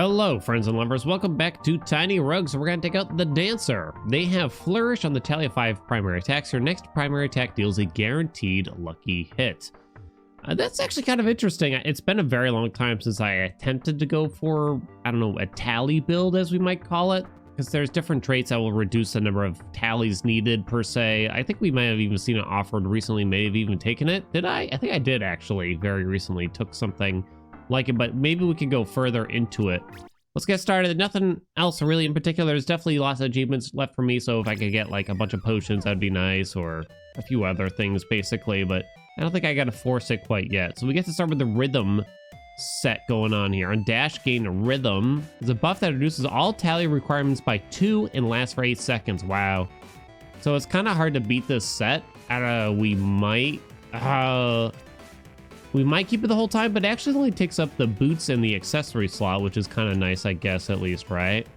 Hello, friends and lovers. Welcome back to Tiny Rogues. We're going to take out the Dancer. They have Flourish on the tally of 5 primary attacks. Your next primary attack deals a guaranteed lucky hit. That's actually kind of interesting. It's been a very long time since I attempted to go for, I don't know, a tally build, as we might call it. Because there's different traits that will reduce the number of tallies needed, per se. I think we might have even seen it offered recently, may have even taken it. Did I? I think I did, actually, very recently. Took something like it, but maybe we could go further into it. Let's get started. Nothing else really in particular. There's definitely lots of achievements left for me, so if I could get like a bunch of potions, that'd be nice, or a few other things, basically, but I don't think I gotta force it quite yet. So we get to start with the rhythm set going on here. On dash, gain rhythm is a buff that reduces all tally requirements by 2 and lasts for 8 seconds. Wow. So it's kind of hard to beat this set. We might keep it the whole time, but it actually only takes up the boots and the accessory slot, which is kind of nice, I guess, at least, right?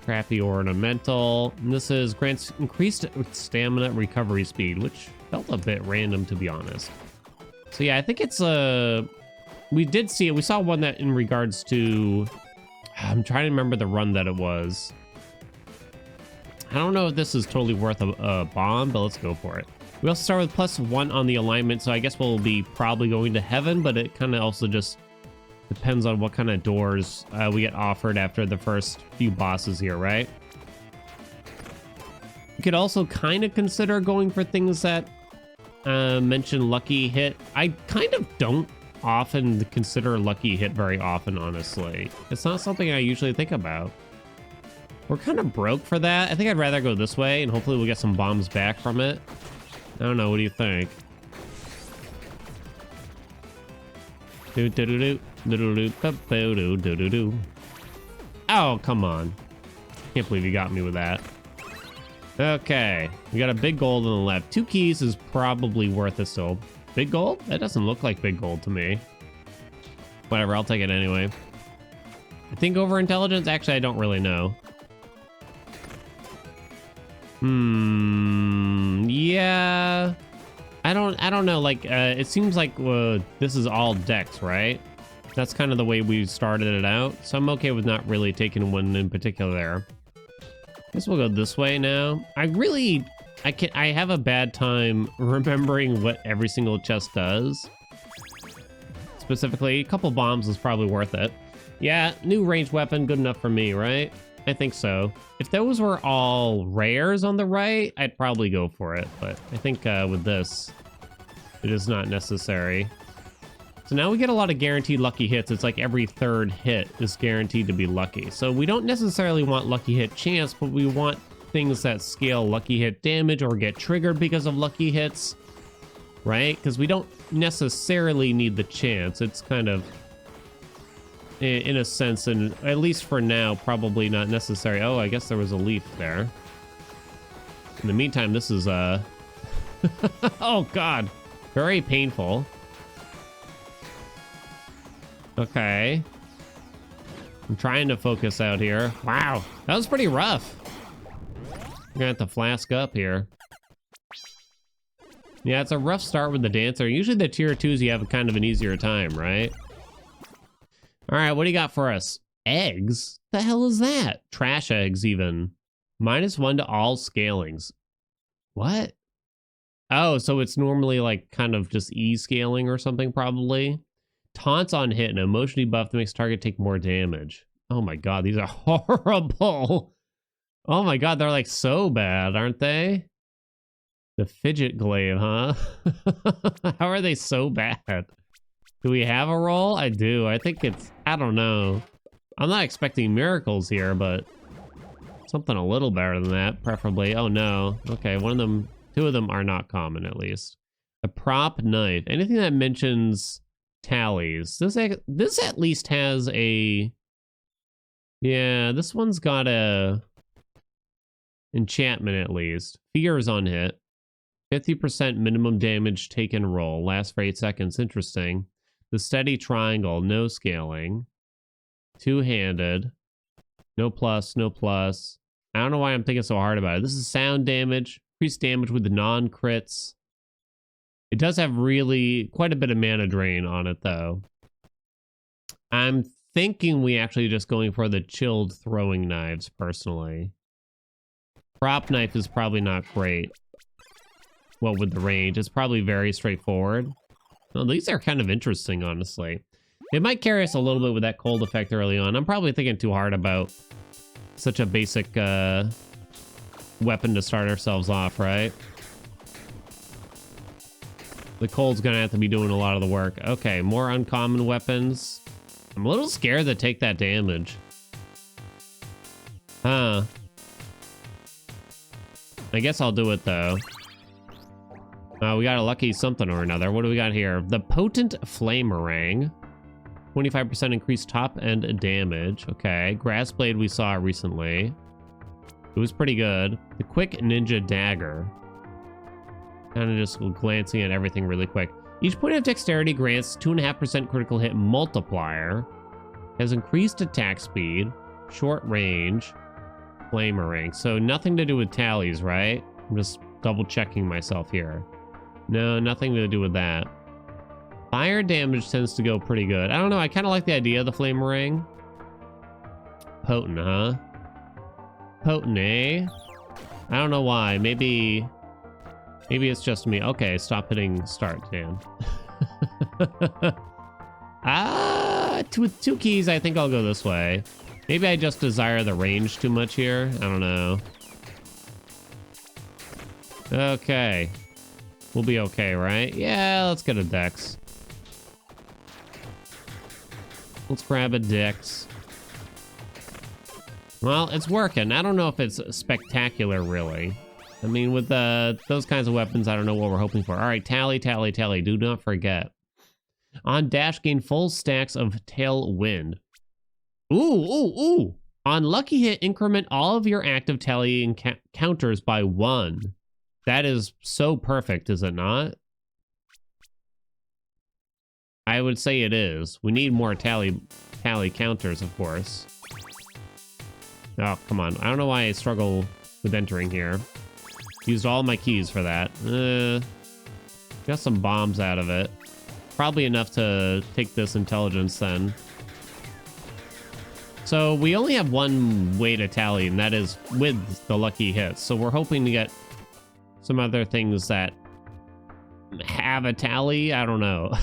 Crafty ornamental. And this is grants increased stamina recovery speed, which felt a bit random, to be honest. So yeah, I think it's we did see it. We saw one that in regards to, I'm trying to remember the run that it was. I don't know if this is totally worth a bomb, but let's go for it. We also start with +1 on the alignment, so I guess we'll be probably going to heaven, but it kind of also just depends on what kind of doors we get offered after the first few bosses here, right? You could also kind of consider going for things that mention lucky hit. I kind of don't often consider lucky hit very often, honestly. It's not something I usually think about. We're kind of broke for that. I think I'd rather go this way, and hopefully we'll get some bombs back from it. I don't know, what do you think? Oh, come on. Can't believe you got me with that. Okay, we got a big gold on the left. 2 keys is probably worth it still. Big gold? That doesn't look like big gold to me. Whatever, I'll take it anyway. I think over intelligence? Actually, I don't really know. Yeah. I don't know, like, it seems like this is all dex, right? That's kind of the way we started it out, so I'm okay with not really taking one in particular there. Guess we'll go this way now. I have a bad time remembering what every single chest does. Specifically, a couple bombs is probably worth it. Yeah, new ranged weapon, good enough for me, right? I think so. If those were all rares on the right, I'd probably go for it. But I think with this, it is not necessary. So now we get a lot of guaranteed lucky hits. It's like every 3rd hit is guaranteed to be lucky. So we don't necessarily want lucky hit chance, but we want things that scale lucky hit damage or get triggered because of lucky hits, right? Because we don't necessarily need the chance. It's kind of, in a sense, and at least for now, probably not necessary. Oh, I guess there was a leaf there. In the meantime, this is oh god, very painful. Okay, I'm trying to focus out here. Wow, that was pretty rough. I'm gonna have to flask up here. Yeah, it's a rough start with the Dancer. Usually the tier 2s you have kind of an easier time, right? All right, what do you got for us? Eggs? The hell is that? Trash eggs, even. -1 to all scalings. What? Oh, so it's normally like kind of just E-scaling or something, probably. Taunts on hit, an emotion debuff that makes target take more damage. Oh my god, these are horrible. Oh my god, they're like so bad, aren't they? The fidget glaive, huh? How are they so bad? Do we have a roll? I do. I think it's, I don't know. I'm not expecting miracles here, but something a little better than that, preferably. Oh no. Okay, 2 of them are not common, at least. A prop knife. Anything that mentions tallies. This at least has a, yeah, this one's got a enchantment at least. Fears on hit. 50% minimum damage taken roll. Lasts for 8 seconds. Interesting. The steady triangle. No scaling. Two-handed. No plus. No plus. I don't know why I'm thinking so hard about it. This is sound damage. Increased damage with the non-crits. It does have really quite a bit of mana drain on it, though. I'm thinking we actually just going for the chilled throwing knives, personally. Prop knife is probably not great. What with the range? It's probably very straightforward. Well, these are kind of interesting, honestly. It might carry us a little bit with that cold effect early on. I'm probably thinking too hard about such a basic weapon to start ourselves off, right? The cold's gonna have to be doing a lot of the work. Okay, more uncommon weapons. I'm a little scared to take that damage. Huh. I guess I'll do it, though. We got a lucky something or another. What do we got here? The Potent Flamerang. 25% increased top end damage. Okay. Grass Blade we saw recently. It was pretty good. The Quick Ninja Dagger. Kind of just glancing at everything really quick. Each point of dexterity grants 2.5% critical hit multiplier. Has increased attack speed. Short range. Flamerang. So nothing to do with tallies, right? I'm just double checking myself here. No, nothing to do with that. Fire damage tends to go pretty good. I don't know. I kind of like the idea of the Flamerang. Potent, huh? Potent, eh? I don't know why. Maybe it's just me. Okay, stop hitting start, Dan. With 2 keys, I think I'll go this way. Maybe I just desire the range too much here. I don't know. Okay. We'll be okay, right? Yeah, let's get a dex. Let's grab a dex. Well, it's working. I don't know if it's spectacular, really. I mean, with those kinds of weapons, I don't know what we're hoping for. All right, tally, tally, tally. Do not forget. On dash, gain full stacks of tailwind. Ooh. On lucky hit, increment all of your active tallying counters by 1. That is so perfect, is it not? I would say it is. We need more tally counters, of course. Oh, come on. I don't know why I struggle with entering here. Used all my keys for that. Got some bombs out of it. Probably enough to take this intelligence then. So we only have one way to tally, and that is with the lucky hits. So we're hoping to get some other things that have a tally. I don't know.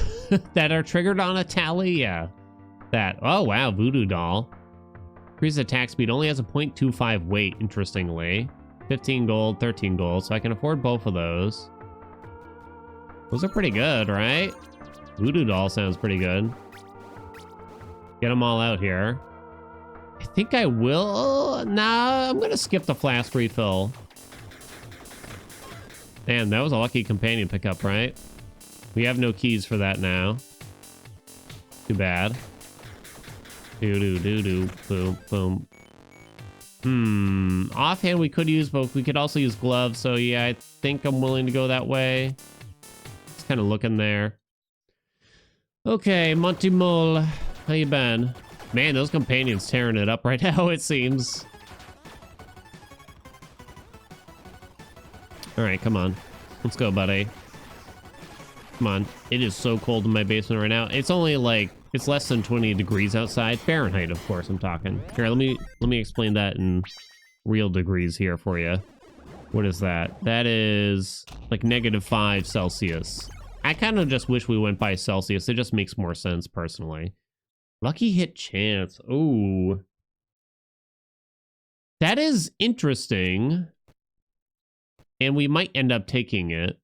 That are triggered on a tally. Yeah. That. Oh, wow. Voodoo doll. Increase attack speed. Only has a 0.25 weight, interestingly. 15 gold, 13 gold. So I can afford both of those. Those are pretty good, right? Voodoo doll sounds pretty good. Get them all out here. I think I will. Nah, I'm going to skip the flask refill. Damn, that was a lucky companion pickup, right? We have no keys for that now. Too bad. Boom, boom. Offhand, we could use both. We could also use gloves. So yeah, I think I'm willing to go that way. Just kind of looking there. Okay, Monty Mole, how you been? Man, those companions tearing it up right now, it seems. All right, come on. Let's go, buddy. Come on. It is so cold in my basement right now. It's only like, it's less than 20 degrees outside. Fahrenheit, of course, I'm talking. Here, let me explain that in real degrees here for you. What is that? That is like -5 Celsius. I kind of just wish we went by Celsius. It just makes more sense, personally. Lucky hit chance. Ooh. That is interesting. And we might end up taking it.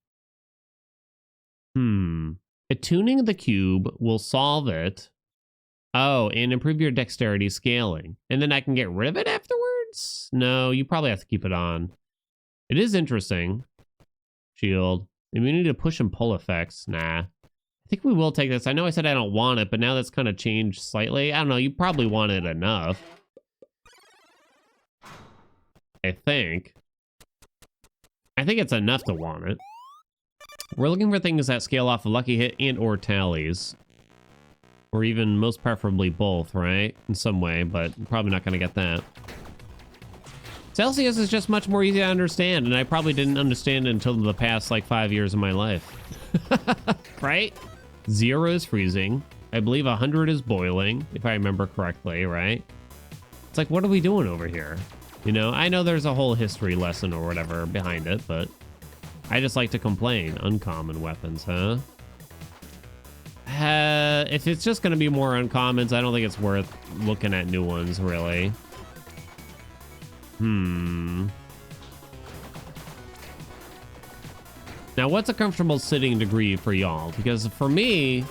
Attuning the cube will solve it. Oh, and improve your dexterity scaling. And then I can get rid of it afterwards? No, you probably have to keep it on. It is interesting. Shield. Immunity to push and pull effects. Nah. I think we will take this. I know I said I don't want it, but now that's kind of changed slightly. I don't know. You probably want it enough. I think it's enough to want it. We're looking for things that scale off a lucky hit and or tallies. Or even most preferably both, right? In some way, but I'm probably not going to get that. Celsius is just much more easy to understand, and I probably didn't understand it until the past, like, 5 years of my life. Right? 0 is freezing. I believe 100 is boiling, if I remember correctly, right? It's like, what are we doing over here? You know, I know there's a whole history lesson or whatever behind it, but I just like to complain. Uncommon weapons, huh? If it's just going to be more uncommons, I don't think it's worth looking at new ones, really. Now, what's a comfortable sitting degree for y'all? Because for me,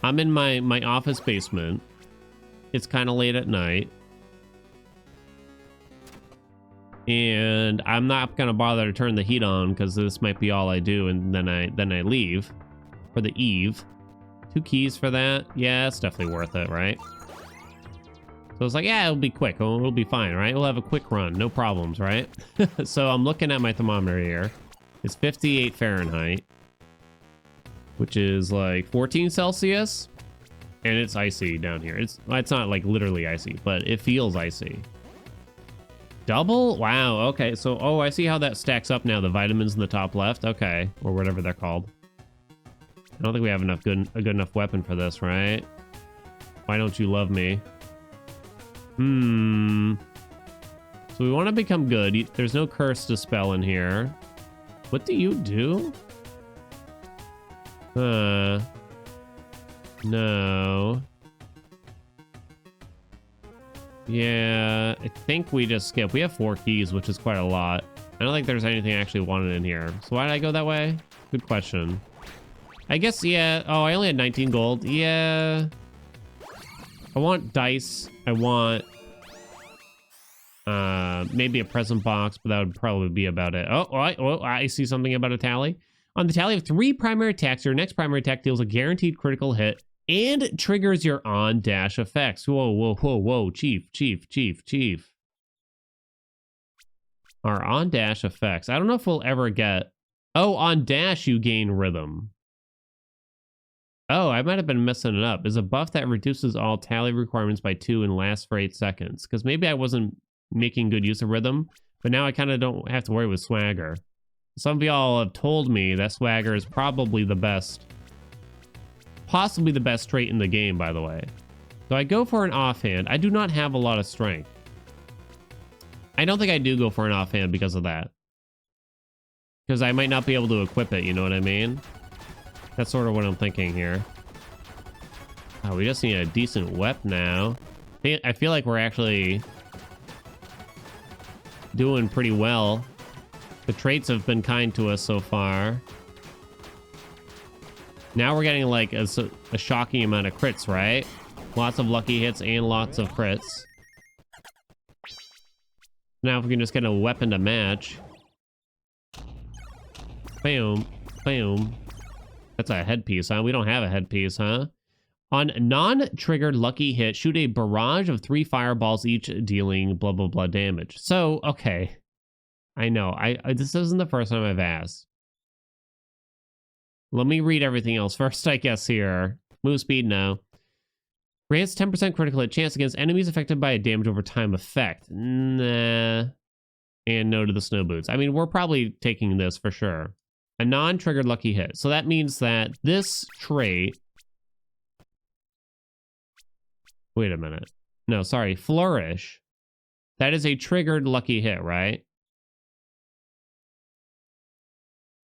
I'm in my office basement. It's kind of late at night. And I'm not going to bother to turn the heat on because this might be all I do, and then I leave for the eve. 2 keys for that. Yeah, it's definitely worth it, right? So it's like, yeah, it'll be quick. It'll be fine, right? We'll have a quick run. No problems, right? So I'm looking at my thermometer here. It's 58 Fahrenheit, which is like 14 Celsius, and it's icy down here. It's not like literally icy, but it feels icy. Double? Wow, okay. So, oh, I see how that stacks up now. The vitamins in the top left. Okay, or whatever they're called. I don't think we have a good enough weapon for this, right? Why don't you love me? So we want to become good. There's no curse to spell in here. What do you do? No. Yeah, I think we just skip. We have 4 keys, which is quite a lot. I don't think there's anything I actually wanted in here. So why did I go that way? Good question. I guess, yeah. Oh, I only had 19 gold. Yeah. I want dice. I want maybe a present box, but that would probably be about it. I see something about a tally. On the tally of 3 primary attacks, your next primary attack deals a guaranteed critical hit and triggers your on-dash effects. Whoa, chief. Our on-dash effects. I don't know if we'll ever get... Oh, on dash you gain rhythm. Oh, I might have been messing it up. Is a buff that reduces all tally requirements by 2 and lasts for 8 seconds. Because maybe I wasn't making good use of rhythm, but now I kind of don't have to worry with swagger. Some of y'all have told me that swagger is probably the best, possibly the best trait in the game, by the way. So I go for an offhand. I do not have a lot of strength. I don't think I do go for an offhand because of that. Because I might not be able to equip it, you know what I mean? That's sort of what I'm thinking here. Oh, we just need a decent weapon now. I feel like we're actually doing pretty well. The traits have been kind to us so far. Now we're getting like a shocking amount of crits, right? Lots of lucky hits and lots of crits. Now if we can just get a weapon to match. Boom, boom. That's a headpiece, huh? We don't have a headpiece, huh? On non-triggered lucky hit, shoot a barrage of 3 fireballs, each dealing blah, blah, blah damage. So, okay. I know. This isn't the first time I've asked. Let me read everything else first, I guess, here. Move speed now. Grants 10% critical hit chance against enemies affected by a damage over time effect. Nah. And no to the snow boots. I mean, we're probably taking this for sure. A non-triggered lucky hit. So that means that this trait... Wait a minute. No, sorry. Flourish. That is a triggered lucky hit, right?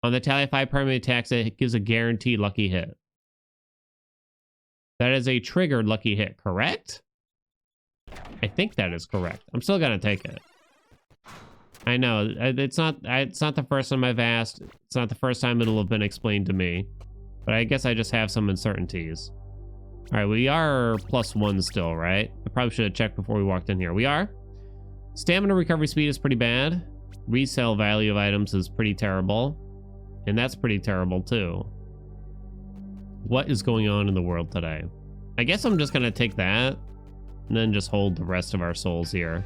On the tally of 5 primary attacks, it gives a guaranteed lucky hit. That is a triggered lucky hit, correct? I think that is correct. I'm still gonna take it. I know, it's not the first time I've asked. It's not the first time it'll have been explained to me. But I guess I just have some uncertainties. Alright, we are +1 still, right? I probably should have checked before we walked in here. We are. Stamina recovery speed is pretty bad. Resale value of items is pretty terrible. And that's pretty terrible too. What is going on in the world today? I guess I'm just gonna take that and then just hold the rest of our souls here.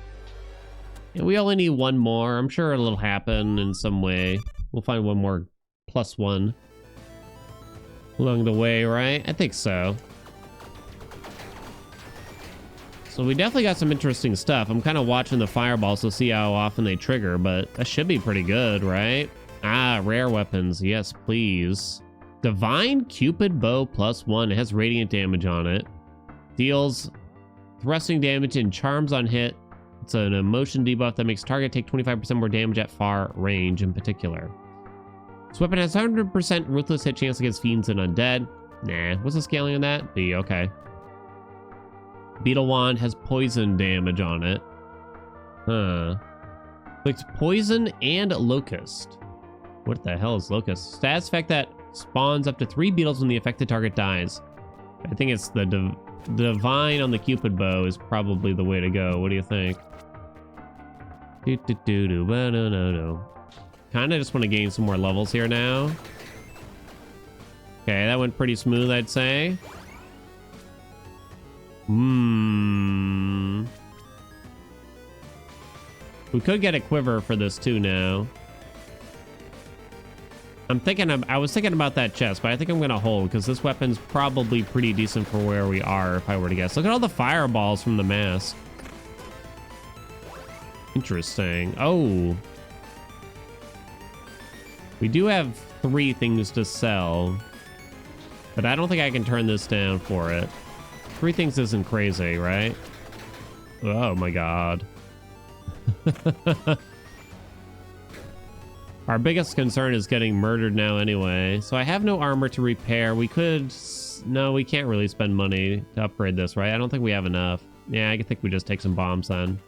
And we only need 1 more. I'm sure it'll happen in some way. We'll find 1 more +1 along the way, right? I think so. So we definitely got some interesting stuff. I'm kind of watching the fireballs to see how often they trigger, but that should be pretty good, right? Ah, rare weapons. Yes, please. Divine Cupid Bow +1. It has radiant damage on it. Deals thrusting damage and charms on hit. It's an emotion debuff that makes target take 25% more damage at far range in particular. This weapon has 100% ruthless hit chance against fiends and undead. Nah, what's the scaling on that? B, okay. Beetle Wand has poison damage on it. Huh. Inflicts poison and locust. What the hell is locust? Stats effect that spawns up to 3 beetles when the affected target dies. I think it's the divine on the Cupid bow is probably the way to go. What do you think? No. Kind of just want to gain some more levels here now. Okay, that went pretty smooth, I'd say. We could get a quiver for this too now. I was thinking about that chest, but I think I'm gonna hold because this weapon's probably pretty decent for where we are if I were to guess. Look at all the fireballs from the mask. Interesting. Oh. We do have 3 things to sell, but I don't think I can turn this down for it. 3 things isn't crazy, right? Oh my god. Our biggest concern is getting murdered now anyway. So I have no armor to repair. We could... No, we can't really spend money to upgrade this, right? I don't think we have enough. Yeah, I think we just take some bombs then.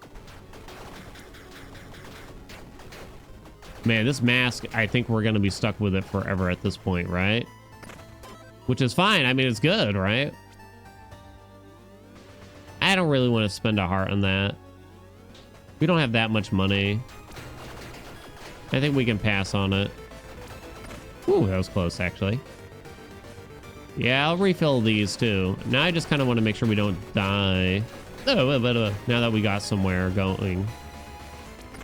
Man, this mask, I think we're going to be stuck with it forever at this point, right? Which is fine. I mean, it's good, right? I don't really want to spend a heart on that. We don't have that much money. I think we can pass on it. Ooh, that was close, actually. Yeah, I'll refill these, too. Now I just kind of want to make sure we don't die. Now that we got somewhere going.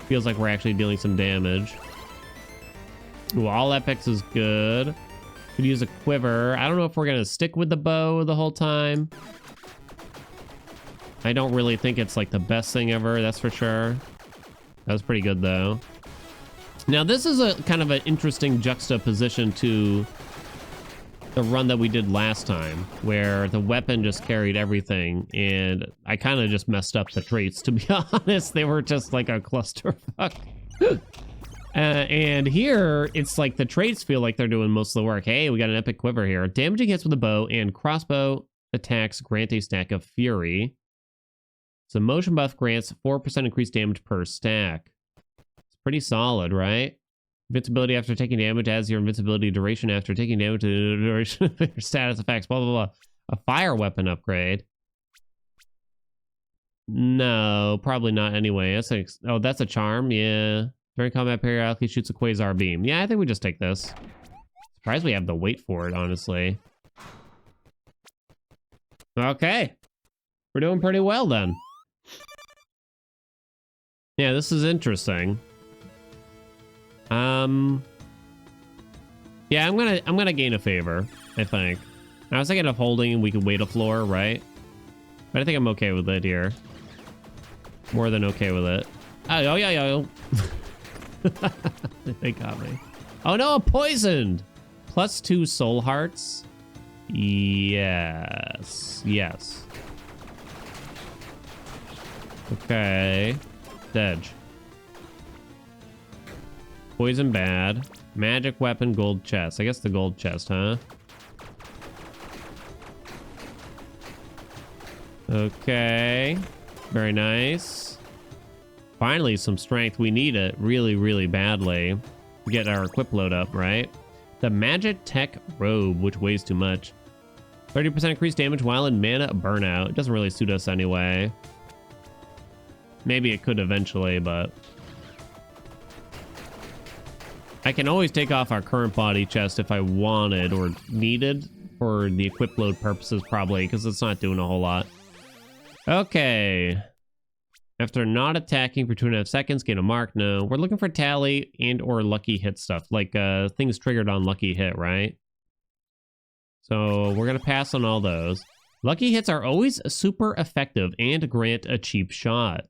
Feels like we're actually dealing some damage. Ooh, all epics is good. Could use a quiver. I don't know if we're going to stick with the bow the whole time. I don't really think it's like the best thing ever, that's for sure. That was pretty good, though. Now, this is a kind of an interesting juxtaposition to the run that we did last time, where the weapon just carried everything, and I kind of just messed up the traits, to be honest. They were just like a clusterfuck. And here, it's like the traits feel like they're doing most of the work. Hey, we got an epic quiver here. Damaging hits with a bow and crossbow attacks grant a stack of fury. So motion buff grants 4% increased damage per stack. It's pretty solid, right? Invincibility after taking damage adds your invincibility duration after taking damage to the duration of your status effects, blah, blah, blah. A fire weapon upgrade. No, probably not anyway. Oh, that's a charm, yeah. During combat, periodically shoots a quasar beam. Yeah, I think we just take this. Surprised we have the weight for it, honestly. Okay. We're doing pretty well then. Yeah, this is interesting. Yeah, I'm gonna gain a favor, I think. I was thinking of holding and we could wait a floor, right? But I think I'm okay with it here. More than okay with it. Oh, yeah. They got me. Oh no, I'm poisoned! +2 soul hearts. Yes. Okay. Dedge. Poison bad. Magic weapon, gold chest. I guess the gold chest, huh? Okay. Very nice. Finally, some strength. We need it really, really badly to get our equip load up, right? The Magic Tech Robe, which weighs too much. 30% increased damage while in mana burnout. It doesn't really suit us anyway. Maybe it could eventually, but... I can always take off our current body chest if I wanted or needed for the equip load purposes, probably, because it's not doing a whole lot. Okay. After not attacking for 2.5 seconds, gain a mark. No, we're looking for tally and or lucky hit stuff, like things triggered on lucky hit, right? So we're going to pass on all those. Lucky hits are always super effective and grant a cheap shot.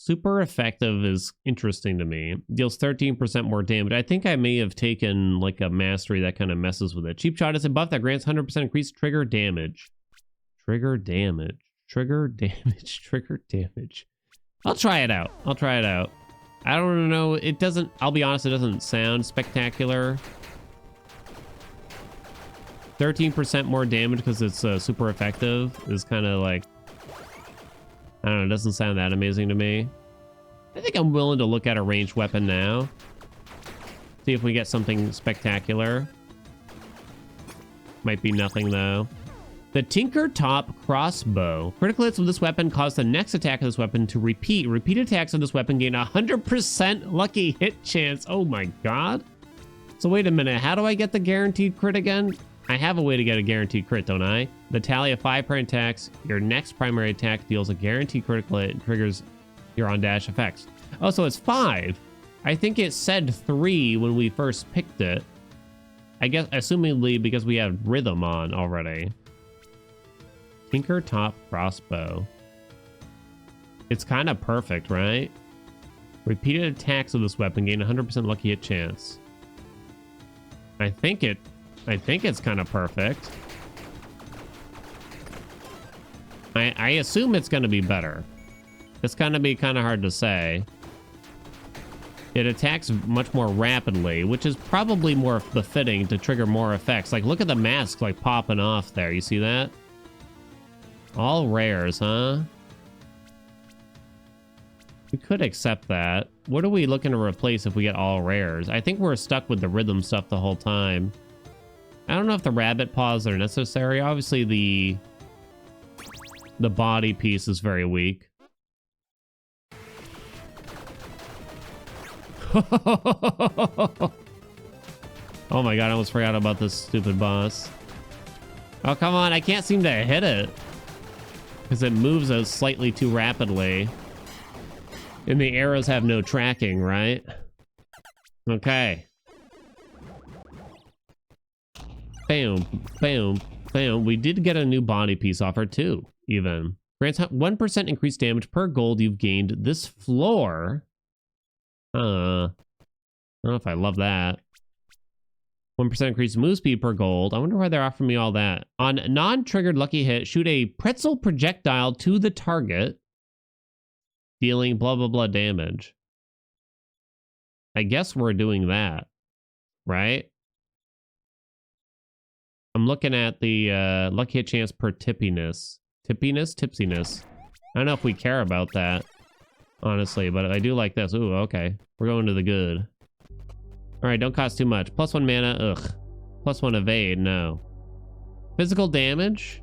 Super effective is interesting to me. Deals 13% more damage. I think I may have taken like a mastery that kind of messes with it. Cheap shot is a buff that grants 100% increased trigger damage. Trigger damage. Trigger damage. Trigger damage. I'll try it out. I'll try it out. I don't know. It doesn't, I'll be honest, it doesn't sound spectacular. 13% more damage because it's super effective is kind of like, I don't know, it doesn't sound that amazing to me. I think I'm willing to look at a ranged weapon now. See if we get something spectacular. Might be nothing though. The Tinker Top Crossbow. Critical hits with this weapon cause the next attack of this weapon to repeat. Repeat attacks of this weapon gain 100% lucky hit chance. Oh my god. So wait a minute, how do I get the guaranteed crit again? I have a way to get a guaranteed crit, don't I? The tally of 5 primary attacks. Your next primary attack deals a guaranteed critical hit and triggers your on-dash effects. Oh, so it's 5. I think it said 3 when we first picked it. I guess, assumingly, because we have rhythm on already. Tinker Top Crossbow. It's kind of perfect, right? Repeated attacks of this weapon gain 100% lucky hit chance. I think it's kind of perfect. I assume it's going to be better. It's going to be kind of hard to say. It attacks much more rapidly, which is probably more befitting to trigger more effects. Like, look at the mask, like, popping off there. You see that? All rares, huh? We could accept that. What are we looking to replace if we get all rares? I think we're stuck with the rhythm stuff the whole time. I don't know if the rabbit paws are necessary. Obviously, the body piece is very weak. Oh my god, I almost forgot about this stupid boss. Oh, come on, I can't seem to hit it. Because it moves us slightly too rapidly. And the arrows have no tracking, right? Okay. Bam, bam, bam. We did get a new body piece offer too, even. Grants 1% increased damage per gold you've gained this floor. I don't know if I love that. 1% increased move speed per gold. I wonder why they're offering me all that. On non-triggered lucky hit, shoot a pretzel projectile to the target, dealing blah, blah, blah damage. I guess we're doing that, right? I'm looking at the lucky hit chance per tippiness. Tippiness? Tipsiness. I don't know if we care about that, honestly, but I do like this. Ooh, okay. We're going to the good. All right, don't cost too much. +1 mana, ugh. +1 evade, no. Physical damage?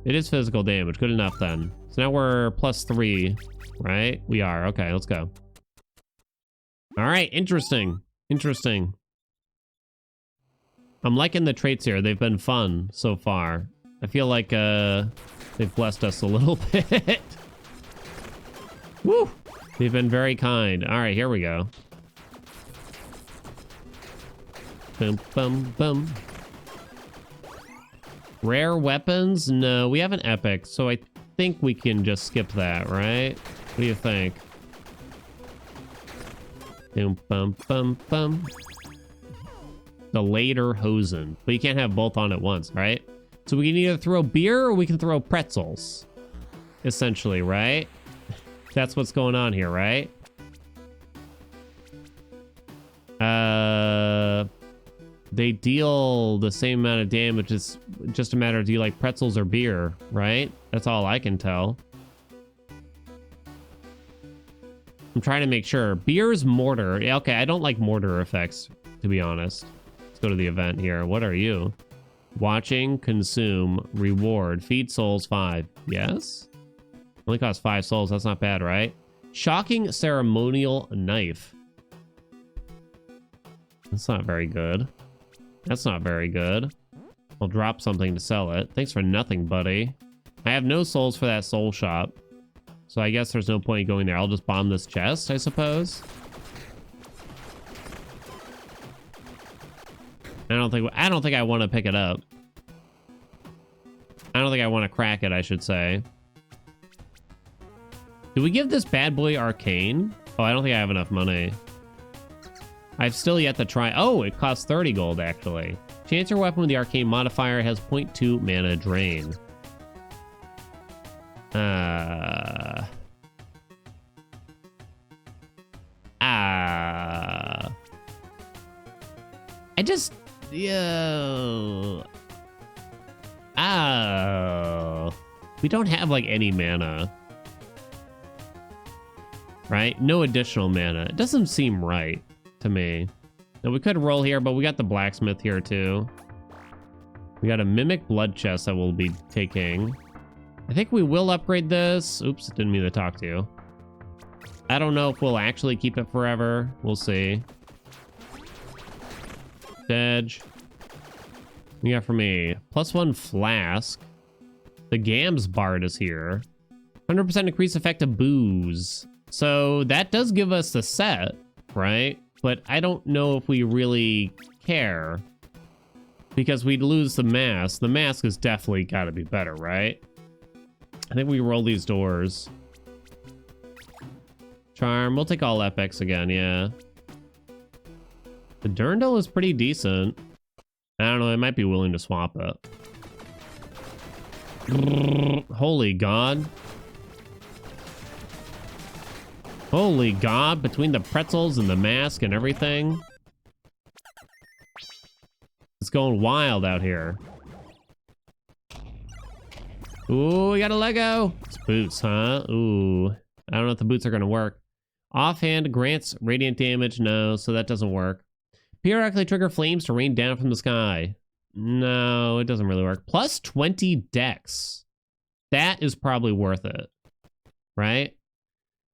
It is physical damage. Good enough then. So now we're +3, right? We are. Okay, let's go. All right, interesting. Interesting. I'm liking the traits here. They've been fun so far. I feel like they've blessed us a little bit. Woo! They've been very kind. All right, here we go. Bum, bum, bum. Rare weapons? No, we have an epic, so I think we can just skip that, right? What do you think? Bum, bum, bum, bum. The later hosen. But you can't have both on at once, right? So we can either throw beer or we can throw pretzels. Essentially, right? That's what's going on here, right? They deal the same amount of damage. It's just a matter of do you like pretzels or beer, right? That's all I can tell. I'm trying to make sure. Beer's mortar. Okay, I don't like mortar effects, to be honest. Let's go to the event here. What are you? Watching, consume, reward, feed souls 5. Yes? Only costs 5 souls. That's not bad, right? Shocking ceremonial knife. That's not very good. That's not very good. I'll drop something to sell it. Thanks for nothing, buddy. I have no souls for that soul shop. So I guess there's no point going there. I'll just bomb this chest, I suppose. I don't think I want to pick it up. I don't think I want to crack it, I should say. Do we give this bad boy arcane? Oh, I don't think I have enough money. I've still yet to try. Oh, it costs 30 gold, actually. Chance your weapon with the arcane modifier has 0.2 mana drain. I just... Yo. Oh. We don't have, like, any mana. Right? No additional mana. It doesn't seem right to me. Now, we could roll here, but we got the blacksmith here, too. We got a mimic blood chest that we'll be taking. I think we will upgrade this. Oops, didn't mean to talk to you. I don't know if we'll actually keep it forever. We'll see. Edge. We got for me +1 flask. The Gams Bard is here. 100% increased effect of booze. So that does give us the set, right? But I don't know if we really care because we'd lose the mask. The mask has definitely got to be better, right? I think we roll these doors. Charm. We'll take all epics again, yeah. The Durndal is pretty decent. I don't know, I might be willing to swap it. Holy God. Holy God, between the pretzels and the mask and everything. It's going wild out here. Ooh, we got a Lego. It's boots, huh? Ooh. I don't know if the boots are going to work. Offhand grants radiant damage. No, so that doesn't work. Periodically trigger flames to rain down from the sky. No, it doesn't really work. Plus 20 dex. That is probably worth it. Right?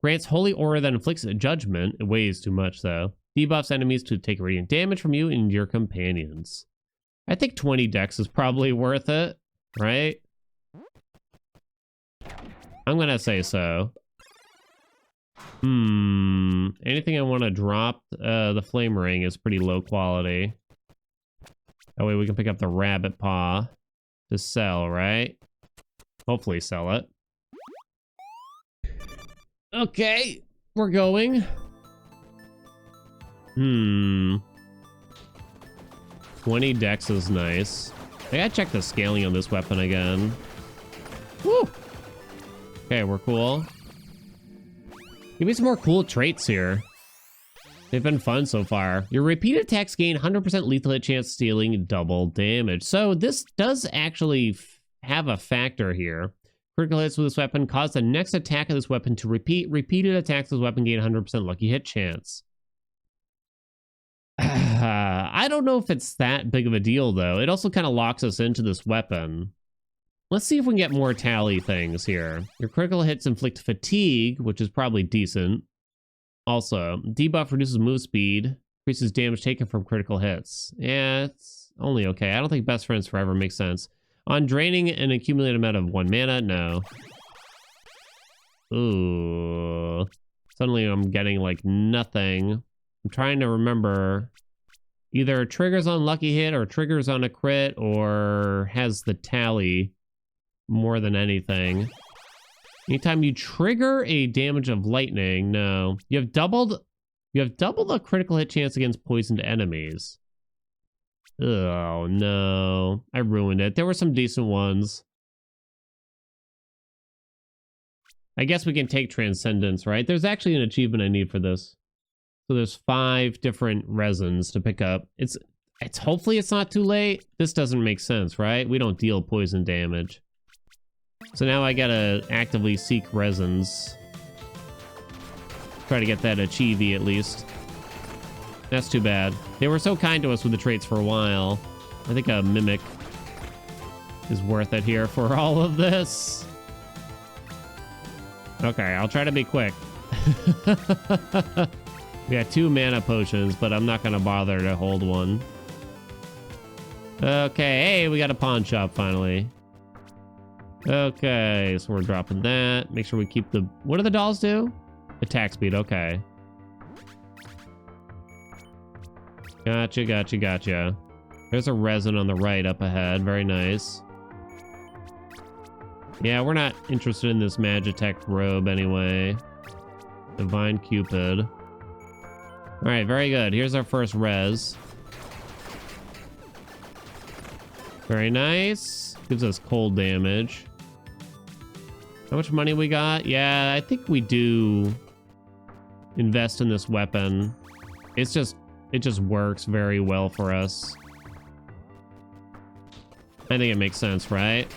Grants holy aura that inflicts a judgment. It weighs too much, though. Debuffs enemies to take radiant damage from you and your companions. I think 20 dex is probably worth it. Right? I'm going to say so. Anything I want to drop? The flame ring is pretty low quality. That way we can pick up the rabbit paw to sell, right? Hopefully sell it. Okay, we're going. 20 dex is nice. I gotta check the scaling on this weapon again. Woo! Okay, we're cool. Give me some more cool traits here. They've been fun so far. Your repeat attacks gain 100% lethal hit chance, stealing double damage. So this does actually have a factor here. Critical hits with this weapon cause the next attack of this weapon to repeat. Repeated attacks of this weapon gain 100% lucky hit chance. I don't know if it's that big of a deal, though. It also kind of locks us into this weapon. Let's see if we can get more tally things here. Your critical hits inflict fatigue, which is probably decent. Also, debuff reduces move speed, increases damage taken from critical hits. Yeah, it's only okay. I don't think best friends forever makes sense. On draining an accumulated amount of 1 mana, no. Ooh. Suddenly I'm getting like nothing. I'm trying to remember. Either triggers on lucky hit or triggers on a crit or has the tally more than anything. Anytime you trigger a damage of lightning, no. You have doubled the critical hit chance against poisoned enemies. Oh no, I ruined it. There were some decent ones. I guess we can take Transcendence, right? There's actually an achievement I need for this. So there's 5 different resins to pick up. It's hopefully it's not too late. This doesn't make sense, right? We don't deal poison damage. So now I gotta actively seek resins. Try to get that achievey at least. That's too bad. They were so kind to us with the traits for a while. I think a mimic is worth it here for all of this. Okay, I'll try to be quick. We got 2 mana potions, but I'm not gonna bother to hold one. Okay, hey, we got a pawn shop finally. Okay, so we're dropping that. Make sure we keep the... What do the dolls do? Attack speed, okay. Gotcha, gotcha, gotcha. There's a resin on the right up ahead. Very nice. Yeah, we're not interested in this Magitech robe anyway. Divine Cupid. All right, very good. Here's our first res. Very nice. Gives us cold damage. How much money we got? Yeah, I think we do invest in this weapon. It just works very well for us. I think it makes sense, right?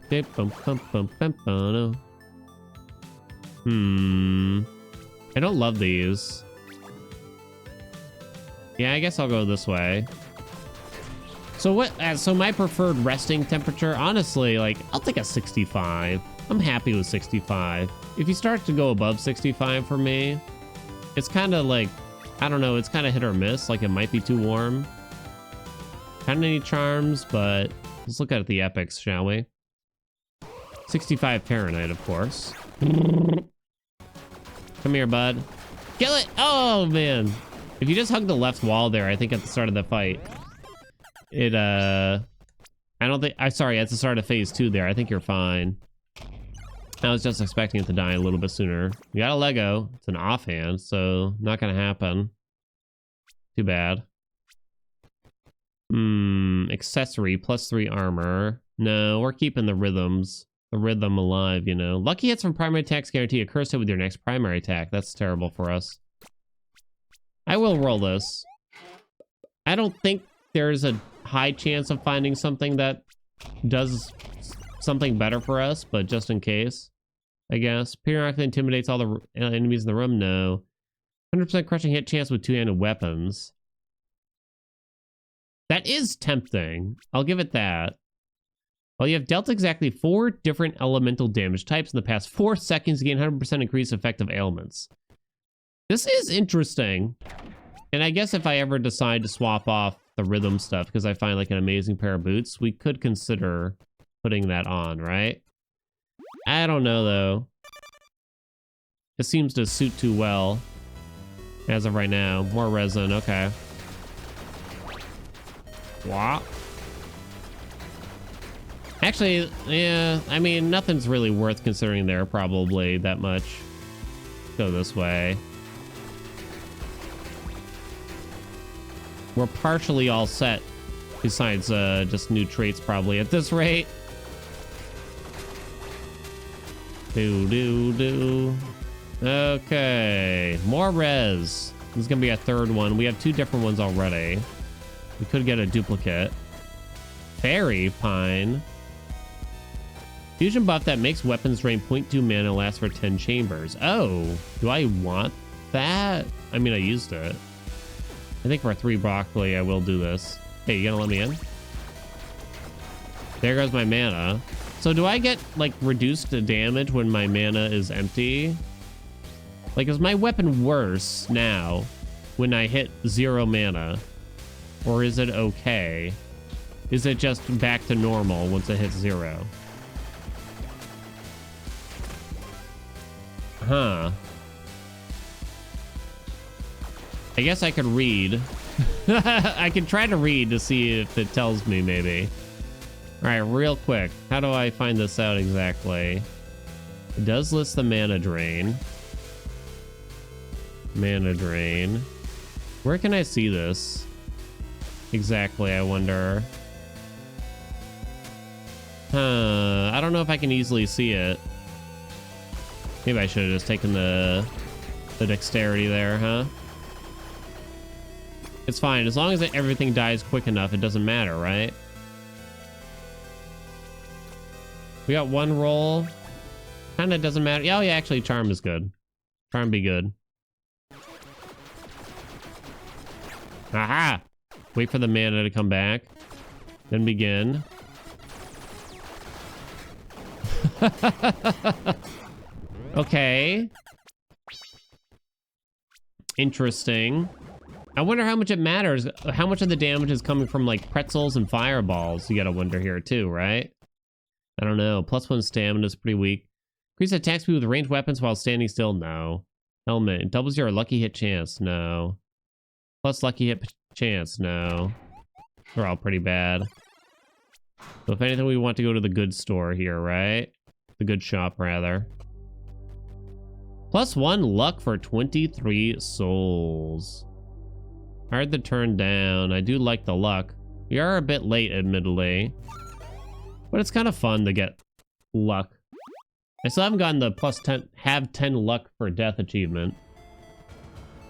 I don't love these. Yeah, I guess I'll go this way. So what? So my preferred resting temperature, honestly, like I'll take a 65. I'm happy with 65. If you start to go above 65 for me, it's kind of like, I don't know, it's kind of hit or miss. Like it might be too warm. Kind of need charms, but let's look at the epics, shall we? 65 Fahrenheit, of course. Come here, bud. Kill it! Oh, man. If you just hug the left wall there, I think at the start of the fight, it, I don't think, sorry, at the start of phase 2 there, I think you're fine. I was just expecting it to die a little bit sooner. You got a Lego. It's an offhand, so not gonna happen. Too bad. Accessory, +3 armor. No, we're keeping the rhythms. The rhythm alive, you know. Lucky hits from primary attacks guarantee a curse hit with your next primary attack. That's terrible for us. I will roll this. I don't think there's a high chance of finding something that does something better for us, but just in case, I guess. Periodically intimidates all the enemies in the room. No. 100% crushing hit chance with two-handed weapons. That is tempting. I'll give it that. Well, you have dealt exactly 4 different elemental damage types in the past 4 seconds to gain 100% increased effective ailments. This is interesting. And I guess if I ever decide to swap off the rhythm stuff because I find like an amazing pair of boots, we could consider putting that on, right? I don't know, though. It seems to suit too well as of right now. More resin, okay. What? Actually, yeah, I mean, nothing's really worth considering there, probably, that much. Go this way. We're partially all set, besides just new traits, probably, at this rate. Okay, more res. This is gonna be a third one. We have 2 different ones already. We could get a duplicate. Fairy Pine. Fusion buff that makes weapons drain 0.2 mana, lasts for 10 chambers. Oh, do I want that? I mean, I used it. I think for 3 broccoli, I will do this. Hey, you gonna let me in? There goes my mana. So do I get, like, reduced damage when my mana is empty? Like, is my weapon worse now when I hit 0 mana? Or is it okay? Is it just back to normal once it hits 0? Huh. I guess I could read. I can try to read to see if it tells me, maybe. All right, real quick. How do I find this out exactly? It does list the mana drain. Mana drain. Where can I see this? Exactly, I wonder. I don't know if I can easily see it. Maybe I should have just taken the dexterity there, huh? It's fine. As long as everything dies quick enough, it doesn't matter, right? We got 1 roll. Kind of doesn't matter. Oh, yeah, actually, charm is good. Charm be good. Aha! Wait for the mana to come back. Then begin. Okay. Interesting. I wonder how much it matters. How much of the damage is coming from, like, pretzels and fireballs? You gotta wonder here, too, right? I don't know. +1 stamina is pretty weak. Increase attack speed with ranged weapons while standing still? No. Helmet. It doubles your lucky hit chance? No. Plus lucky hit chance? No. They're all pretty bad. So if anything, we want to go to the good store here, right? The good shop, rather. +1 luck for 23 souls. Hard to turn down. I do like the luck. We are a bit late, admittedly. But it's kind of fun to get luck. I still haven't gotten the +10, have 10 luck for death achievement.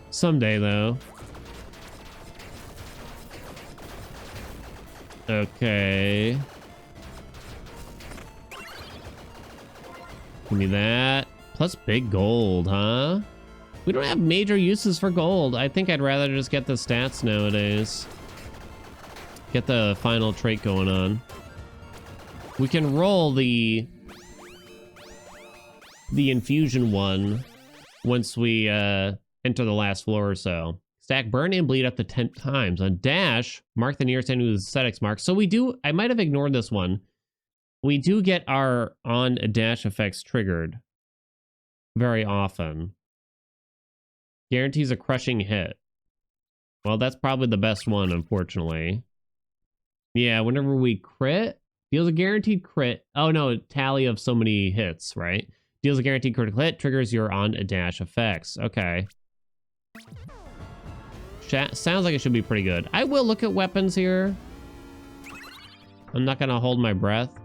Someday, though. Okay. Give me that. Plus big gold, huh? We don't have major uses for gold. I think I'd rather just get the stats nowadays. Get the final trait going on. We can roll the infusion one once we enter the last floor or so. Stack burn and bleed up to 10 times. On dash, mark the nearest enemy with aesthetics mark. So we do, I might have ignored this one. We do get our on dash effects triggered very often. Guarantees a crushing hit. Well, that's probably the best one, unfortunately. Yeah, whenever we crit, deals a guaranteed crit. Oh no, tally of so many hits, right? Deals a guaranteed critical hit, triggers your on dash effects. Okay. Sounds like it should be pretty good. I will look at weapons here. I'm not gonna hold my breath.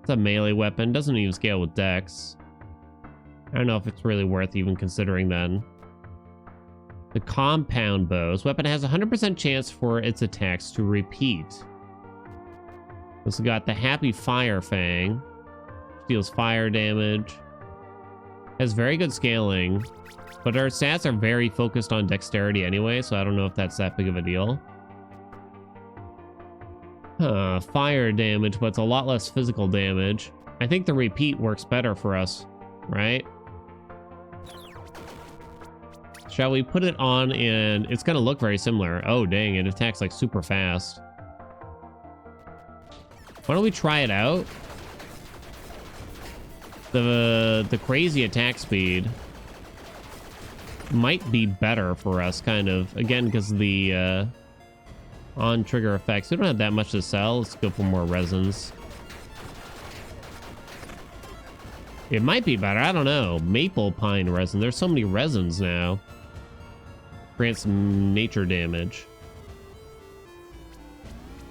It's a melee weapon, doesn't even scale with dex. I don't know if it's really worth even considering then. The compound bow. This weapon has a 100% chance for its attacks to repeat. This got the Happy Fire Fang. Deals fire damage. Has very good scaling. But our stats are very focused on dexterity anyway, so I don't know if that's that big of a deal. Fire damage, but it's a lot less physical damage. I think the repeat works better for us, right? Shall we put it on and it's gonna look very similar. Oh dang, it attacks like super fast. Why don't we try it out? The crazy attack speed might be better for us, kind of. Again, because of the on trigger effects. We don't have that much to sell. Let's go for more resins. It might be better. I don't know. Maple pine resin. There's so many resins now. Grants some nature damage.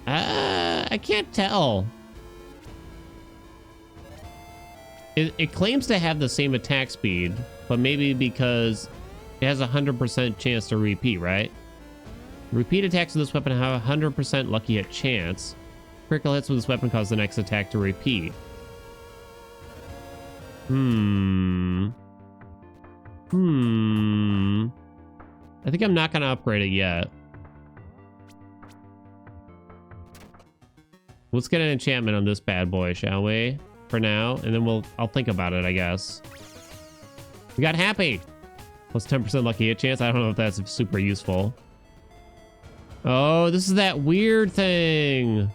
I can't tell. It claims to have the same attack speed, but maybe because it has a 100% chance to repeat, right? Repeat attacks with this weapon have a 100% lucky hit chance. Critical hits with this weapon cause the next attack to repeat. I think I'm not going to upgrade it yet. Let's get an enchantment on this bad boy, shall we? For now, and then I'll think about it, I guess. We got Happy. Plus 10% lucky hit chance. I don't know if that's super useful. Oh, this is that weird thing.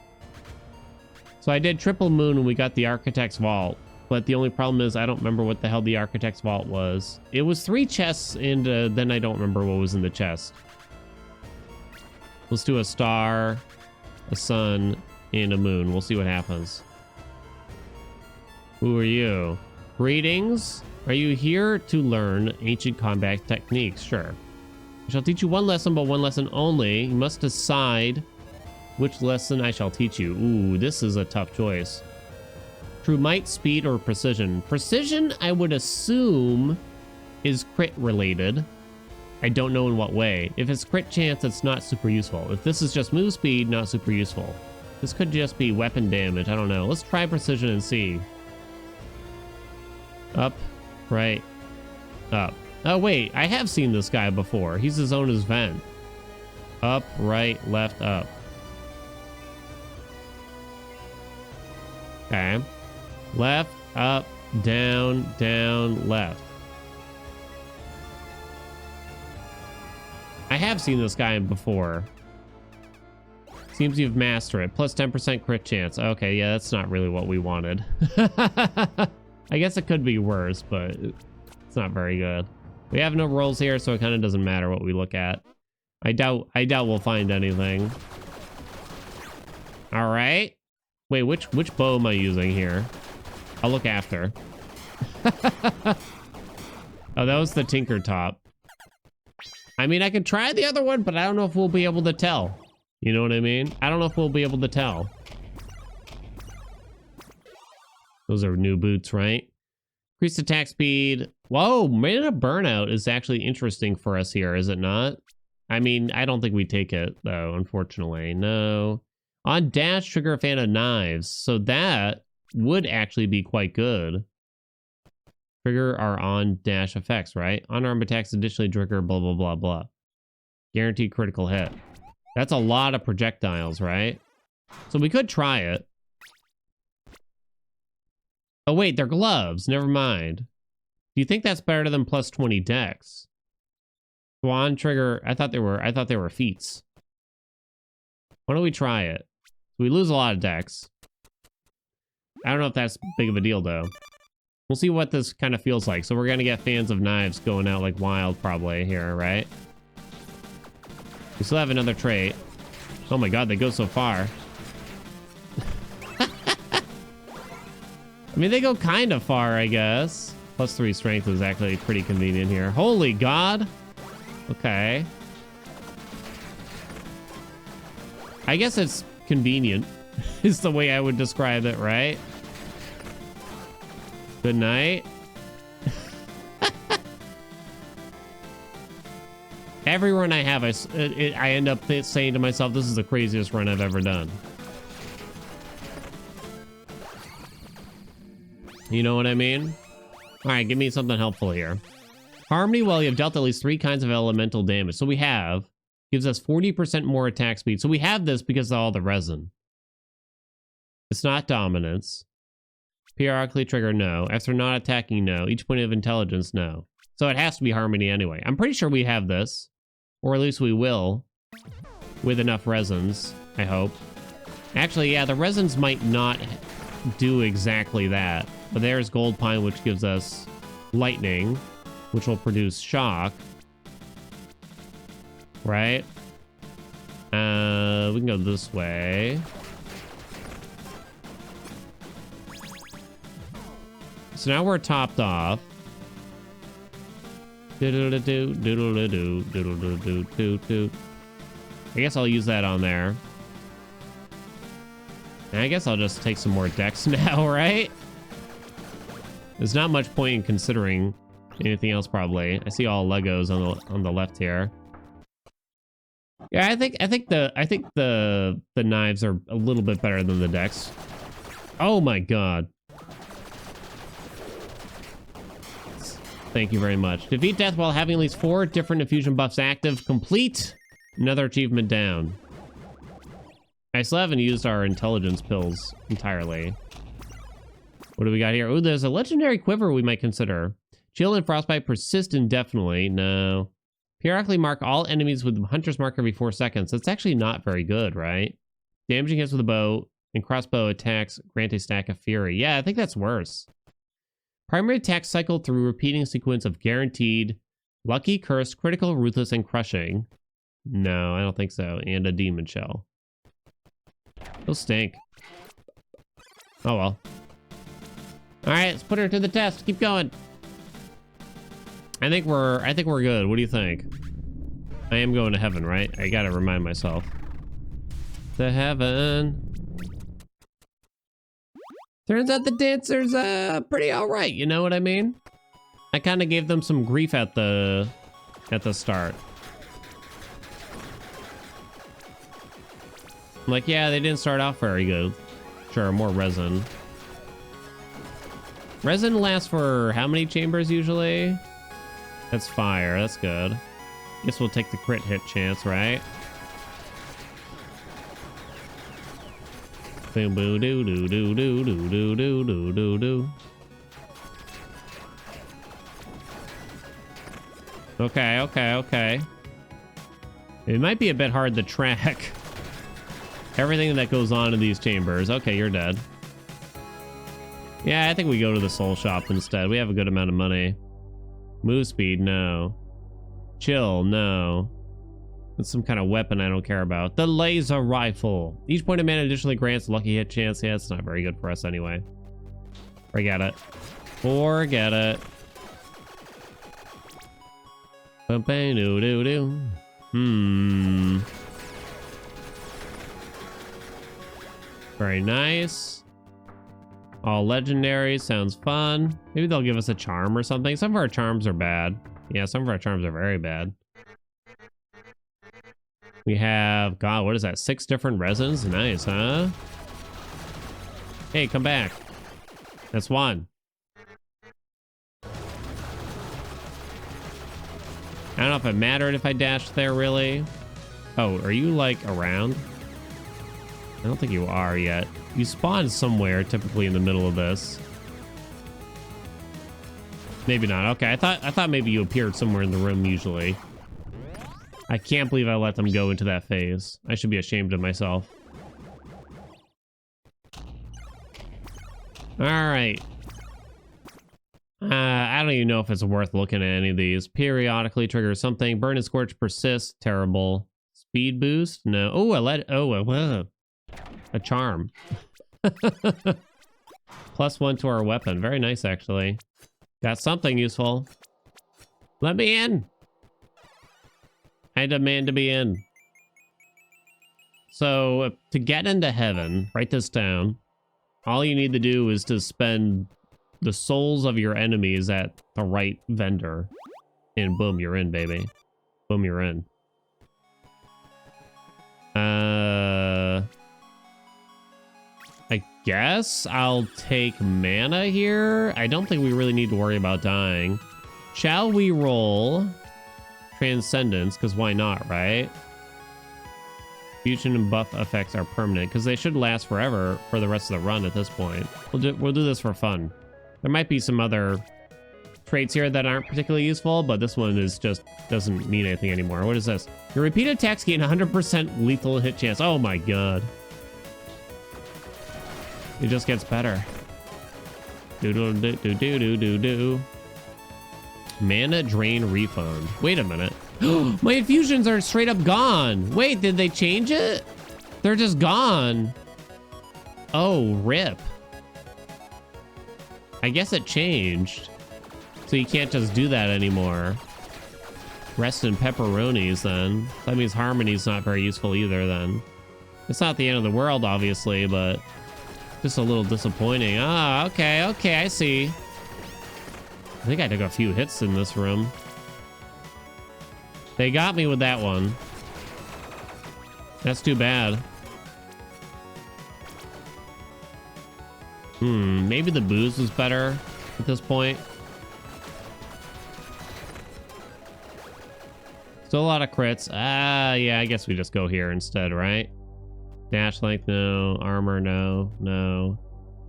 So I did triple moon when we got the Architect's Vault. But the only problem is I don't remember what the hell the Architect's Vault was. It was 3 chests, and then I don't remember what was in the chest. Let's do a star, a sun, and a moon. We'll see what happens. Who are you? Greetings. Are you here to learn ancient combat techniques? Sure. I shall teach you one lesson, but one lesson only. You must decide which lesson I shall teach you. Ooh, this is a tough choice. True might, speed, or precision. Precision, I would assume, is crit related. I don't know in what way. If it's crit chance, it's not super useful. If this is just move speed, not super useful. This could just be weapon damage. I don't know. Let's try precision and see. Up, right, up. Oh, wait. I have seen this guy before. He's his own as vent. Up, right, left, up. Okay. Left, up, down, down, left. I have seen this guy before. Seems you've mastered it. Plus 10% crit chance. Okay, yeah, that's not really what we wanted. I guess it could be worse, but it's not very good. We have no rolls here, so it kind of doesn't matter what we look at. I doubt we'll find anything. All right. Wait, which bow am I using here? I'll look after. Oh, that was the Tinker Top. I mean, I could try the other one, but I don't know if we'll be able to tell. You know what I mean? I don't know if we'll be able to tell. Those are new boots, right? Increased attack speed. Whoa, Mana Burnout is actually interesting for us here, is it not? I mean, I don't think we take it, though, unfortunately. No. On dash, trigger a fan of knives. So that would actually be quite good. Trigger our on dash effects, right? Unarmed attacks additionally trigger blah, blah, blah, blah. Guaranteed critical hit. That's a lot of projectiles, right? So we could try it. Oh, wait, they're gloves. Never mind. Do you think that's better than plus 20 dex? Swan trigger. I thought they were feats. Why don't we try it? We lose a lot of dex. I don't know if that's big of a deal, though. We'll see what this kind of feels like. So we're going to get fans of knives going out like wild probably here, right? We still have another trait. Oh my god, they go so far. I mean, they go kind of far, I guess. Plus 3 strength is actually pretty convenient here. Holy god. Okay. I guess it's convenient is the way I would describe it, right? Good night. Every run I have, I end up saying to myself, this is the craziest run I've ever done. You know what I mean? All right, give me something helpful here. Harmony, well, you have dealt at least 3 kinds of elemental damage. So we have, gives us 40% more attack speed. So we have this because of all the resin. It's not dominance. Periodically trigger, no. After not attacking, no. Each point of intelligence, no. So it has to be harmony anyway. I'm pretty sure we have this. Or at least we will. With enough resins, I hope. Actually, yeah, the resins might not do exactly that. But there's gold pine, which gives us lightning, which will produce shock. Right? We can go this way. So now we're topped off. Doodle-doo, doodle-doo, doodle-doo-doo-doo-doo. I guess I'll use that on there. And I guess I'll just take some more decks now, right? There's not much point in considering anything else, probably. I see all Legos on the left here. Yeah, I think the knives are a little bit better than the decks. Oh my god. Thank you very much. Defeat death while having at least 4 different infusion buffs active. Complete. Another achievement down. I still haven't used our intelligence pills entirely. What do we got here? Oh, there's a legendary quiver we might consider. Chill and frostbite persist indefinitely. No. Periodically mark all enemies with Hunter's Mark every 4 seconds. That's actually not very good, right? Damaging hits with a bow and crossbow attacks grant a stack of fury. Yeah, I think that's worse. Primary attacks cycle through repeating sequence of guaranteed, lucky, cursed, critical, ruthless, and crushing. No, I don't think so. And a demon shell. They'll stink. Oh well. Alright, let's put her to the test. Keep going. I think we're good. What do you think? I am going to heaven, right? I gotta remind myself. To heaven. Turns out the dancers pretty alright, you know what I mean? I kind of gave them some grief at the start. I'm like, yeah, they didn't start off very good. Sure, more resin. Resin lasts for how many chambers usually? That's fire, that's good. Guess we'll take the crit hit chance, right? Boom, boo, doo, doo, doo, doo, doo, doo, doo, doo, doo, doo. Okay, okay, okay. It might be a bit hard to track everything that goes on in these chambers. Okay, you're dead. Yeah, I think we go to the soul shop instead. We have a good amount of money. Move speed, no. Chill, no. It's some kind of weapon I don't care about. The laser rifle. Each point of mana additionally grants lucky hit chance. Yeah, it's not very good for us anyway. Forget it. Forget it. Very nice. All legendary. Sounds fun. Maybe they'll give us a charm or something. Some of our charms are bad. Yeah, some of our charms are very bad. We have, God, what is that? 6 different resins? Nice, huh? Hey, come back. That's 1. I don't know if it mattered if I dashed there, really. Oh, are you, like, around? I don't think you are yet. You spawn somewhere, typically in the middle of this. Maybe not. Okay, I thought maybe you appeared somewhere in the room usually. I can't believe I let them go into that phase. I should be ashamed of myself. All right. I don't even know if it's worth looking at any of these. Periodically trigger something. Burn and Scorch persist. Terrible. Speed boost? No. Oh, a charm. +1 to our weapon. Very nice, actually. Got something useful. Let me in. I demand to be in. So, to get into heaven, write this down. All you need to do is to spend the souls of your enemies at the right vendor. And boom, you're in, baby. Boom, you're in. I guess I'll take mana here. I don't think we really need to worry about dying. Shall we roll Transcendence? Because why not, right? Fusion and buff effects are permanent because they should last forever for the rest of the run at this point. We'll do this for fun. There might be some other traits here that aren't particularly useful, but this one is just doesn't mean anything anymore. What is this? Your repeat attacks gain 100% lethal hit chance. Oh my god. It just gets better. Do. Mana drain refund. Wait a minute. My infusions are straight up gone. Wait, did they change it? They're just gone. Oh, rip. I guess it changed. So you can't just do that anymore. Rest in pepperonis then. That means Harmony's not very useful either then. It's not the end of the world, obviously, but just a little disappointing. Ah, okay, I see. I think I took a few hits in this room. They got me with that one. That's too bad. Maybe the booze was better at this point. Still a lot of crits. Yeah, I guess we just go here instead, right? Dash length, no. Armor, no.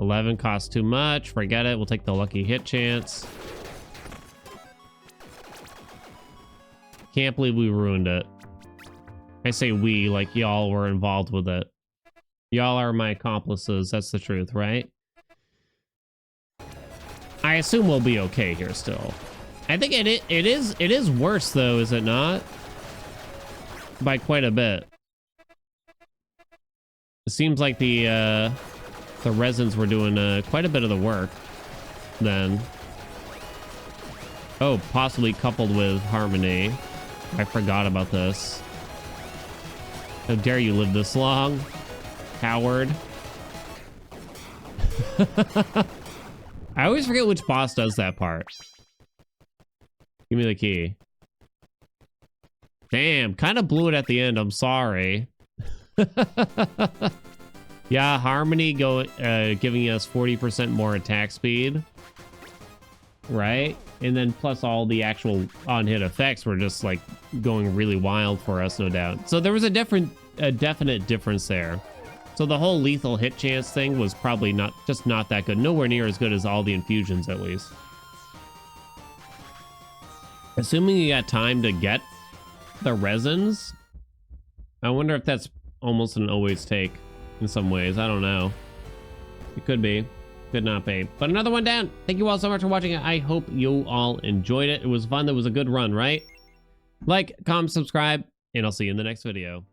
11 costs too much. Forget it. We'll take the lucky hit chance. Can't believe we ruined it. I say we like y'all were involved with it. Y'all are my accomplices. That's the truth, right? I assume we'll be okay here still. I think it is worse though, is it not? By quite a bit. It seems like the resins were doing quite a bit of the work then. Oh, possibly coupled with Harmony. I forgot about this. How dare you live this long, coward. I always forget which boss does that part. Give me the key. Damn, kind of blew it at the end. I'm sorry. Yeah, Harmony giving us 40% more attack speed. Right? And then plus all the actual on-hit effects were just like going really wild for us, no doubt. So there was a definite difference there. So the whole lethal hit chance thing was probably not that good. Nowhere near as good as all the infusions, at least. Assuming you got time to get the resins, I wonder if that's almost an always take in some ways. I don't know. It could be. Could not be. But another one down. Thank you all so much for watching. I hope you all enjoyed it. It was fun. That was a good run, right? Like, comment, subscribe. and I'll see you in the next video.